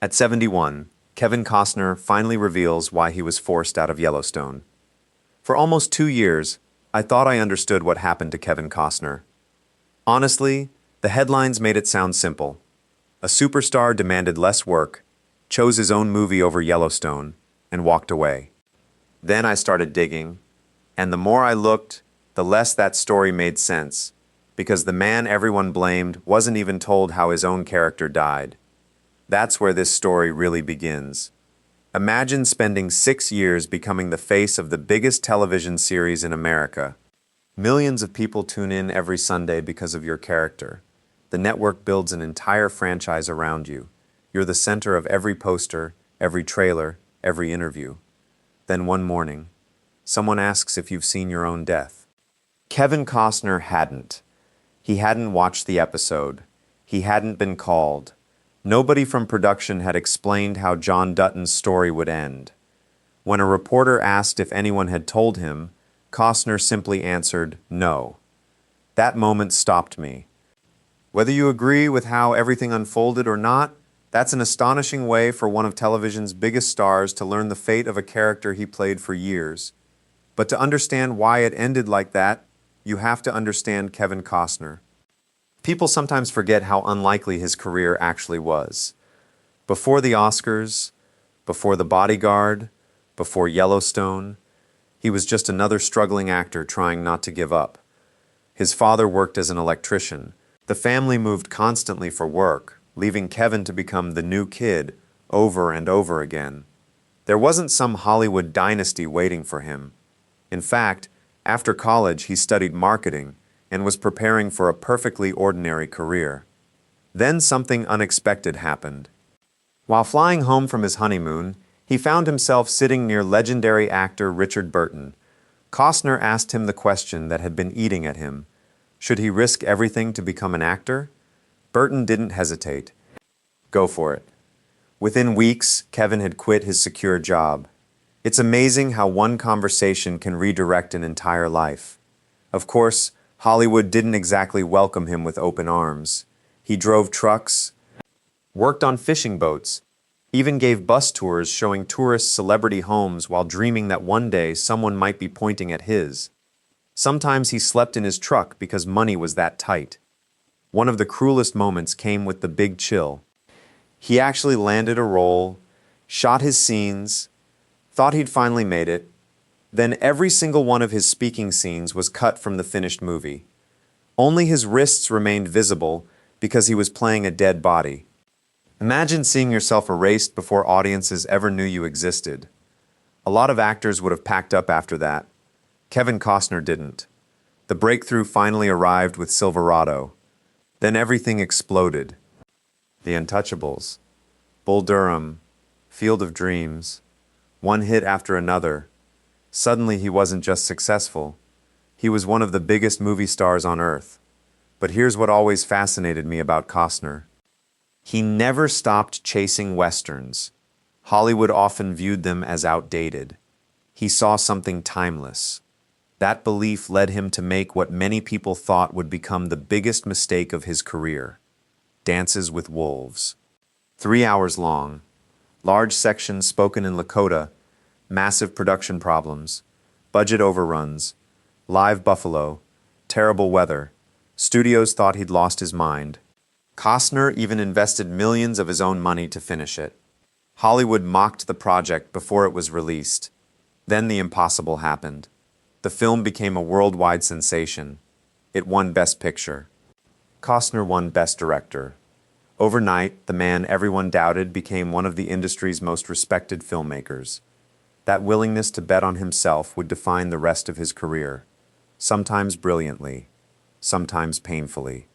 At 71, Kevin Costner finally reveals why he was forced out of Yellowstone. For almost 2 years, I thought I understood what happened to Kevin Costner. Honestly, the headlines made it sound simple. A superstar demanded less work, chose his own movie over Yellowstone, and walked away. Then I started digging, and the more I looked, the less that story made sense, because the man everyone blamed wasn't even told how his own character died. That's where this story really begins. Imagine spending 6 years becoming the face of the biggest television series in America. Millions of people tune in every Sunday because of your character. The network builds an entire franchise around you. You're the center of every poster, every trailer, every interview. Then one morning, someone asks if you've seen your own death. Kevin Costner hadn't. He hadn't watched the episode. He hadn't been called. Nobody from production had explained how John Dutton's story would end. When a reporter asked if anyone had told him, Costner simply answered, "No." That moment stopped me. Whether you agree with how everything unfolded or not, that's an astonishing way for one of television's biggest stars to learn the fate of a character he played for years. But to understand why it ended like that, you have to understand Kevin Costner. People sometimes forget how unlikely his career actually was. Before the Oscars, before The Bodyguard, before Yellowstone, he was just another struggling actor trying not to give up. His father worked as an electrician. The family moved constantly for work, leaving Kevin to become the new kid over and over again. There wasn't some Hollywood dynasty waiting for him. In fact, after college he studied marketing and was preparing for a perfectly ordinary career. Then something unexpected happened. While flying home from his honeymoon, he found himself sitting near legendary actor Richard Burton. Costner asked him the question that had been eating at him. Should he risk everything to become an actor? Burton didn't hesitate. Go for it. Within weeks, Kevin had quit his secure job. It's amazing how one conversation can redirect an entire life. Of course, Hollywood didn't exactly welcome him with open arms. He drove trucks, worked on fishing boats, even gave bus tours showing tourists celebrity homes while dreaming that one day someone might be pointing at his. Sometimes he slept in his truck because money was that tight. One of the cruelest moments came with The Big Chill. He actually landed a role, shot his scenes, thought he'd finally made it. Then every single one of his speaking scenes was cut from the finished movie. Only his wrists remained visible because he was playing a dead body. Imagine seeing yourself erased before audiences ever knew you existed. A lot of actors would have packed up after that. Kevin Costner didn't. The breakthrough finally arrived with Silverado. Then everything exploded. The Untouchables, Bull Durham, Field of Dreams, one hit after another. Suddenly he wasn't just successful. He was one of the biggest movie stars on earth. But here's what always fascinated me about Costner. He never stopped chasing westerns. Hollywood often viewed them as outdated. He saw something timeless. That belief led him to make what many people thought would become the biggest mistake of his career: Dances with Wolves. 3 hours long, large sections spoken in Lakota, massive production problems, budget overruns, live buffalo, terrible weather. Studios thought he'd lost his mind. Costner even invested millions of his own money to finish it. Hollywood mocked the project before it was released. Then the impossible happened. The film became a worldwide sensation. It won Best Picture. Costner won Best Director. Overnight, the man everyone doubted became one of the industry's most respected filmmakers. That willingness to bet on himself would define the rest of his career, sometimes brilliantly, sometimes painfully.